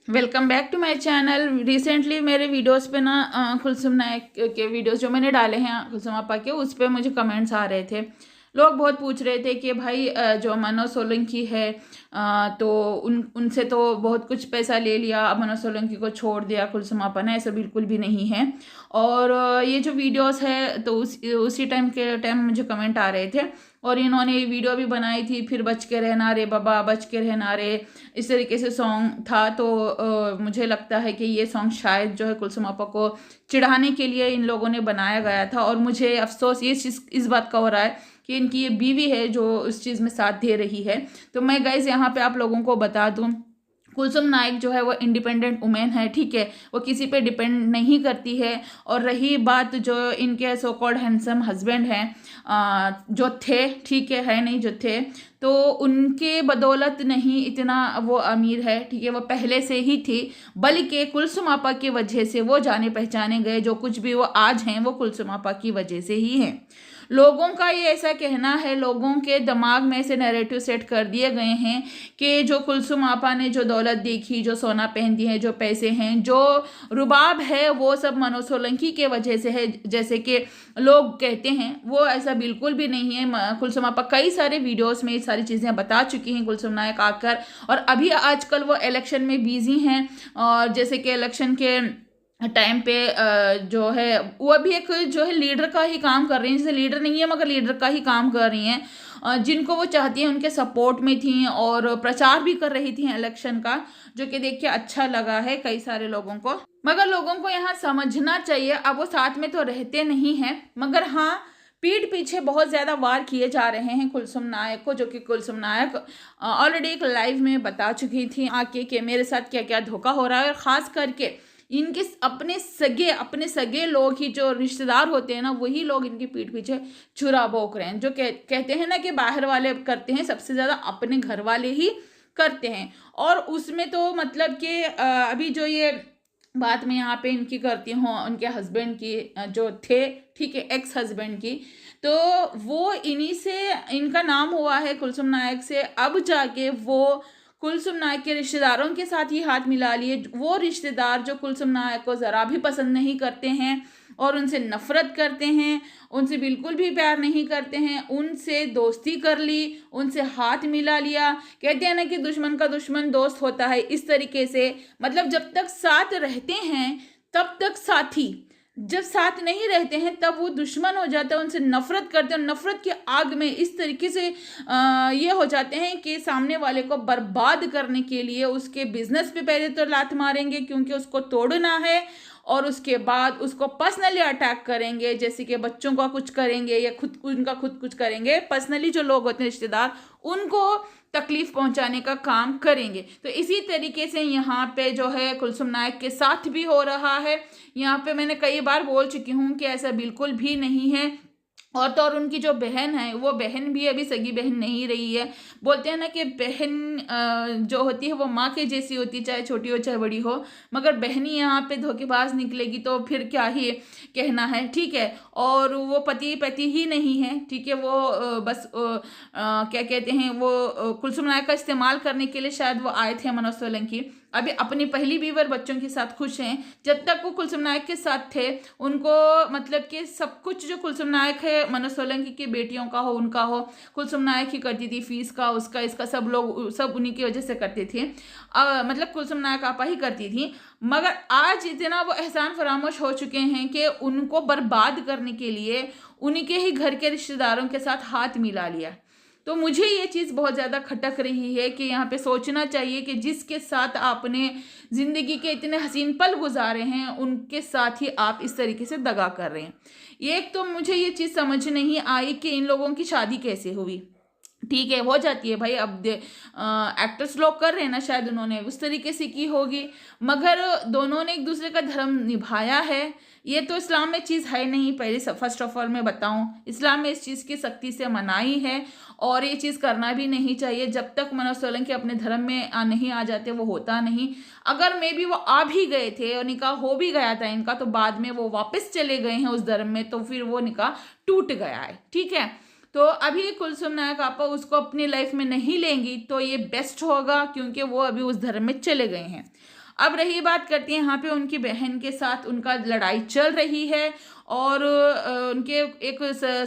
Welcome back to my channel. Recently मेरे videos पे ना कुलसुम नायक के वीडियोस जो मैंने डाले हैं कुलसुम आपा के, उस पे मुझे कमेंट्स आ रहे थे। लोग बहुत पूछ रहे थे कि भाई जो मनोज सोलंकी है तो उनसे तो बहुत कुछ पैसा ले लिया, अब मनोज सोलंकी को छोड़ दिया कुलसुम आपा ने। ऐसा बिल्कुल भी नहीं है। और ये जो वीडियोस है तो उसी टाइम मुझे कमेंट आ रहे थे और इन्होंने वीडियो भी बनाई थी, फिर बच के रहना रे बाबा, बच के रहना रे, इस तरीके से सॉन्ग था। तो मुझे लगता है कि ये सॉन्ग शायद जो है कुलसुम आपा को चिढ़ाने के लिए इन लोगों ने बनाया गया था। और मुझे अफसोस ये चीज़ इस बात का हो रहा है कि इनकी ये बीवी है जो इस चीज़ में साथ दे रही है। तो मैं गाइज यहाँ पे आप लोगों को बता दूँ, कुलसुम नायक जो है वो इंडिपेंडेंट वुमेन है, ठीक है, वो किसी पे डिपेंड नहीं करती है। और रही बात जो इनके सो कॉल्ड हैंडसम हस्बैंड हैं जो थे, ठीक है नहीं जो थे, तो उनके बदौलत नहीं इतना वो अमीर है, ठीक है, वो पहले से ही थी, बल्कि कुलसुम आपा की वजह से वो जाने पहचाने गए। जो कुछ भी वो आज हैं वो कुलसुम आपा की वजह से ही हैं। लोगों का ये ऐसा कहना है, लोगों के दिमाग में ऐसे नैरेटिव सेट कर दिए गए हैं कि जो कुलसुम आपा ने जो दौलत देखी, जो सोना पहनती है, जो पैसे हैं, जो रुबाब है, वो सब मनोज सोलंकी के वजह से है, जैसे कि लोग कहते हैं। वो ऐसा बिल्कुल भी नहीं है। कुलसुम आपा कई सारे वीडियोस में ये सारी चीज़ें बता चुकी हैं कुलसुम नायक आकर, और अभी आजकल वो इलेक्शन में बिजी हैं। और जैसे कि इलेक्शन के टाइम पे जो है वो भी एक जो है लीडर का ही काम कर रही हैं, जैसे लीडर नहीं है मगर लीडर का ही काम कर रही हैं। जिनको वो चाहती हैं उनके सपोर्ट में थी और प्रचार भी कर रही थी इलेक्शन का, जो कि देख के अच्छा लगा है कई सारे लोगों को। मगर लोगों को यहाँ समझना चाहिए, अब वो साथ में तो रहते नहीं हैं, मगर हाँ पीठ पीछे बहुत ज़्यादा वार किए जा रहे हैं कुलसुम नायक को, जो कि कुलसुम नायक ऑलरेडी एक लाइव में बता चुकी थी आके कि मेरे साथ क्या क्या धोखा हो रहा है। और ख़ास करके इनके अपने सगे लोग ही, जो रिश्तेदार होते हैं ना, वही लोग इनकी पीठ पीछे छुरा भोंक रहे हैं। जो कहते हैं ना कि बाहर वाले करते हैं, सबसे ज़्यादा अपने घर वाले ही करते हैं। और उसमें तो मतलब कि अभी जो ये बात मैं यहाँ पे इनकी करती हूँ, उनके हस्बैंड की जो थे, ठीक है, एक्स हस्बैंड की, तो वो इन्हीं से इनका नाम हुआ है कुलसुम नायक से। अब जाके वो कुलसुम नायक के रिश्तेदारों के साथ ही हाथ मिला लिए, वो रिश्तेदार जो कुलसुम नायक को ज़रा भी पसंद नहीं करते हैं और उनसे नफरत करते हैं, उनसे बिल्कुल भी प्यार नहीं करते हैं, उनसे दोस्ती कर ली, उनसे हाथ मिला लिया। कहते हैं ना कि दुश्मन का दुश्मन दोस्त होता है, इस तरीके से मतलब जब तक साथ रहते हैं तब तक साथी, जब साथ नहीं रहते हैं तब वो दुश्मन हो जाते हैं, उनसे नफरत करते हैं। नफरत की आग में इस तरीके से ये हो जाते हैं कि सामने वाले को बर्बाद करने के लिए उसके बिजनेस पे पहले तो लात मारेंगे क्योंकि उसको तोड़ना है, और उसके बाद उसको पर्सनली अटैक करेंगे, जैसे कि बच्चों का कुछ करेंगे या खुद कुछ करेंगे। पर्सनली जो लोग होते हैं रिश्तेदार, उनको तकलीफ पहुंचाने का काम करेंगे। तो इसी तरीके से यहाँ पे जो है कुलसुम नायक के साथ भी हो रहा है। यहाँ पे मैंने कई बार बोल चुकी हूँ कि ऐसा बिल्कुल भी नहीं है। और उनकी जो बहन है वो बहन भी अभी सगी बहन नहीं रही है। बोलते हैं ना कि बहन जो होती है वो माँ के जैसी होती है, चाहे छोटी हो चाहे बड़ी हो, मगर बहनी यहाँ पे धोखेबाज निकलेगी तो फिर क्या ही कहना है, ठीक है। और वो पति ही नहीं है, ठीक है, वो बस क्या कहते हैं, वो कुलसुम नायक का इस्तेमाल करने के लिए शायद वो आए थे मनोज सोलंकी। अभी अपनी पहली बीवर बच्चों के साथ खुश हैं। जब तक वो कुलसुम नायक के साथ थे उनको मतलब कि सब कुछ जो कुलसुम नायक है, मनोज सोलंकी की बेटियों का हो, उनका हो, कुलसुम नायक ही करती थी, फीस का उसका इसका सब लोग सब उन्हीं की वजह से करते थे। मतलब कुलसुम नायक आपा ही करती थी। मगर आज इतना वो एहसान फरामोश हो चुके हैं कि उनको बर्बाद करने के लिए उन्हीं के ही घर के रिश्तेदारों के साथ हाथ मिला लिया। तो मुझे ये चीज़ बहुत ज़्यादा खटक रही है कि यहाँ पे सोचना चाहिए कि जिसके साथ आपने ज़िंदगी के इतने हसीन पल गुजारे हैं उनके साथ ही आप इस तरीके से दगा कर रहे हैं। एक तो मुझे ये चीज़ समझ नहीं आई कि इन लोगों की शादी कैसे हुई। ठीक है, हो जाती है भाई, अब एक्टर्स लोग कर रहे हैं ना, शायद उन्होंने उस तरीके से की होगी, मगर दोनों ने एक दूसरे का धर्म निभाया है। ये तो इस्लाम में चीज़ है नहीं। पहले फर्स्ट ऑफ ऑल मैं बताऊं, इस्लाम में इस चीज़ की सख्ती से मनाही है और ये चीज़ करना भी नहीं चाहिए। जब तक मनोज सोलंकी अपने धर्म में नहीं आ जाते वो होता नहीं। अगर मे बी वो आ भी गए थे और निकाह हो भी गया था इनका, तो बाद में वो वापस चले गए हैं उस धर्म में, तो फिर वो निकाह टूट गया है, ठीक है। तो अभी कुलसुम नायक आपा उसको अपनी लाइफ में नहीं लेंगी तो ये बेस्ट होगा, क्योंकि वो अभी उस धर्म में चले गए हैं। अब रही बात करती हैं यहाँ पे उनकी बहन के साथ उनका लड़ाई चल रही है, और उनके एक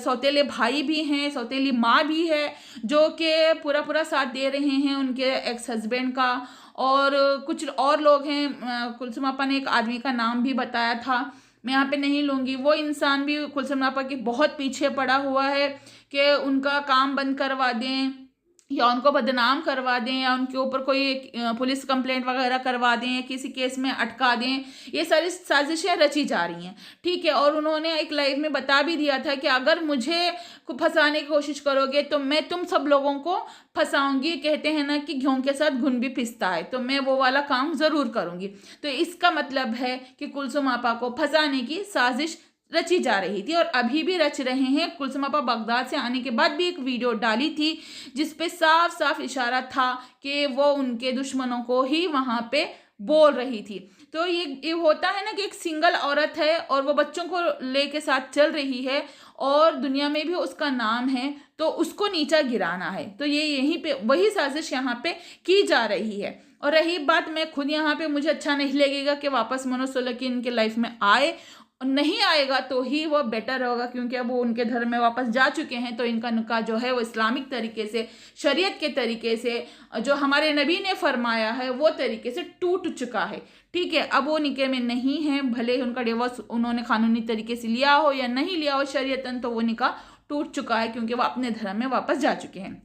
सौतेले भाई भी हैं, सौतेली माँ भी है, जो कि पूरा पूरा साथ दे रहे हैं उनके एक्स हस्बैंड का। और कुछ और लोग हैं, कुलसुम आपा ने एक आदमी का नाम भी बताया था, मैं यहाँ पे नहीं लूँगी। वो इंसान भी कुलसुम आपा के बहुत पीछे पड़ा हुआ है कि उनका काम बंद करवा दें, या उनको बदनाम करवा दें, या उनके ऊपर कोई पुलिस कंप्लेंट वगैरह करवा दें, या किसी केस में अटका दें। ये सारी साजिशें रची जा रही हैं, ठीक है। और उन्होंने एक लाइव में बता भी दिया था कि अगर मुझे फंसाने की कोशिश करोगे तो मैं तुम सब लोगों को फंसाऊंगी। कहते हैं ना कि घ्यों के साथ घुन भी पिसता है, तो मैं वो वाला काम ज़रूर करूंगी। तो इसका मतलब है कि कुलसुम आपा को फंसाने की साजिश रची जा रही थी, और अभी भी रच रहे हैं। कुलसुम आपा बगदाद से आने के बाद भी एक वीडियो डाली थी जिसपे साफ साफ इशारा था कि वो उनके दुश्मनों को ही वहां पे बोल रही थी। तो ये होता है ना कि एक सिंगल औरत है और वो बच्चों को लेके साथ चल रही है, और दुनिया में भी उसका नाम है, तो उसको नीचा गिराना है। तो ये यहीं पे वही साजिश यहाँ पे की जा रही है। और रही बात, मैं खुद यहाँ पे मुझे अच्छा नहीं लगेगा कि वापस मनोज सोलंकी इनके लाइफ में आए, नहीं आएगा तो ही वो बेटर होगा, क्योंकि अब वो उनके धर्म में वापस जा चुके हैं। तो इनका निकाह जो है वो इस्लामिक तरीके से, शरीयत के तरीके से, जो हमारे नबी ने फरमाया है वो तरीके से टूट चुका है, ठीक है। अब वो निकाह में नहीं है, भले ही उनका डिवोर्स उन्होंने कानूनी तरीके से लिया हो या नहीं लिया हो शरीयतन, तो वो निकाह टूट चुका है, क्योंकि वो अपने धर्म में वापस जा चुके हैं,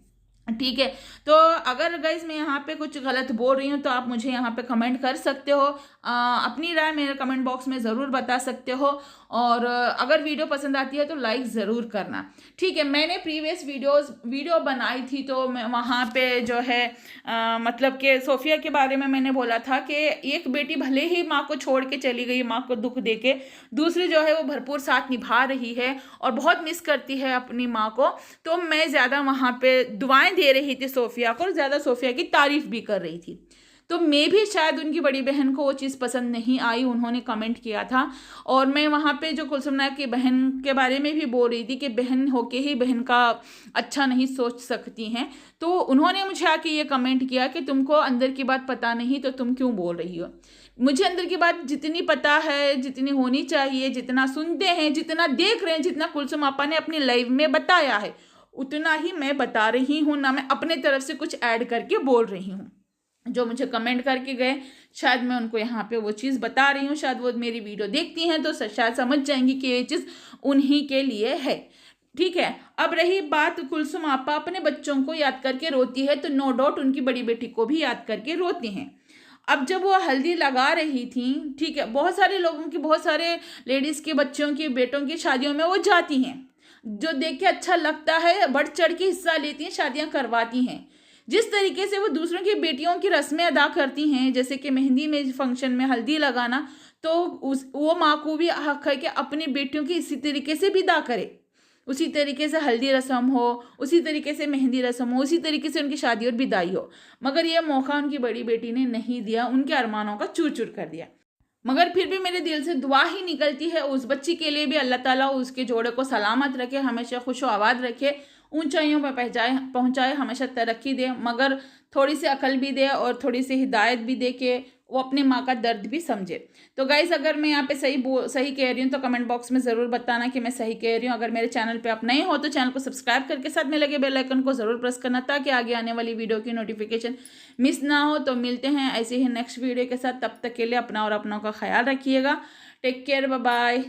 ठीक है। तो अगर गाइज मैं यहाँ पे कुछ गलत बोल रही हूँ तो आप मुझे यहाँ पे कमेंट कर सकते हो, अपनी राय मेरे कमेंट बॉक्स में ज़रूर बता सकते हो। और अगर वीडियो पसंद आती है तो लाइक ज़रूर करना, ठीक है। मैंने प्रीवियस वीडियो बनाई थी, तो मैं वहाँ पे जो है मतलब कि सोफिया के बारे में मैंने बोला था कि एक बेटी भले ही माँ को छोड़ के चली गई, माँ को दुख दे के, दूसरी जो है वो भरपूर साथ निभा रही है और बहुत मिस करती है अपनी माँ को। तो मैं ज़्यादा वहाँ पे दुआएं दे रही थी सोफिया को, और ज़्यादा सोफिया की तारीफ भी कर रही थी। तो मैं भी शायद उनकी बड़ी बहन को वो चीज़ पसंद नहीं आई, उन्होंने कमेंट किया था। और मैं वहाँ पे जो कुलसुम नायक की बहन के बारे में भी बोल रही थी कि बहन होके ही बहन का अच्छा नहीं सोच सकती हैं। तो उन्होंने मुझे आके ये कमेंट किया कि तुमको अंदर की बात पता नहीं तो तुम क्यों बोल रही हो। मुझे अंदर की बात जितनी पता है, जितनी होनी चाहिए, जितना सुनते हैं, जितना देख रहे हैं, जितना कुलसुम आपा ने अपनी लाइव में बताया है, उतना ही मैं बता रही हूँ ना। मैं अपने तरफ से कुछ ऐड करके बोल रही हूँ। जो मुझे कमेंट करके गए, शायद मैं उनको यहाँ पे वो चीज़ बता रही हूँ, शायद वो मेरी वीडियो देखती हैं तो शायद समझ जाएंगी कि ये चीज़ उन्हीं के लिए है, ठीक है। अब रही बात, कुलसुम आपा अपने बच्चों को याद करके रोती है, तो नो डाउट उनकी बड़ी बेटी को भी याद करके रोती हैं। अब जब वो हल्दी लगा रही थी, ठीक है, बहुत सारे लोगों की, बहुत सारे लेडीज़ के बच्चों की, बेटों की शादियों में वो जाती हैं, जो देख के अच्छा लगता है, बढ़ चढ़ के हिस्सा लेती हैं, शादियाँ करवाती हैं। जिस तरीके से वो दूसरों की बेटियों की रस्में अदा करती हैं, जैसे कि मेहंदी में फंक्शन में हल्दी लगाना, तो वो माँ को भी हक है कि अपनी बेटियों की इसी तरीके से विदा करे, उसी तरीके से हल्दी रस्म हो, उसी तरीके से मेहंदी रस्म हो, उसी तरीके से उनकी शादी और विदाई हो। मगर ये मौका उनकी बड़ी बेटी ने नहीं दिया, उनके अरमानों का चूर चूर कर दिया। मगर फिर भी मेरे दिल से दुआ ही निकलती है उस बच्ची के लिए भी, अल्लाह ताला उसके जोड़े को सलामत रखे, हमेशा खुश आबाद रखे, ऊंचाइयों पर पहुँचाए, हमेशा तरक्की दे, मगर थोड़ी सी अकल भी दे और थोड़ी सी हिदायत भी दे के वो अपनी माँ का दर्द भी समझे। तो गाइस, अगर मैं यहाँ पे सही कह रही हूँ तो कमेंट बॉक्स में ज़रूर बताना कि मैं सही कह रही हूँ। अगर मेरे चैनल पे आप नए हो तो चैनल को सब्सक्राइब करके साथ में लगे बेल आइकन को ज़रूर प्रेस करना, ताकि आगे आने वाली वीडियो की नोटिफिकेशन मिस ना हो। तो मिलते हैं ऐसे ही नेक्स्ट वीडियो के साथ, तब तक के लिए अपना और अपनों का ख्याल रखिएगा। Take care, bye bye.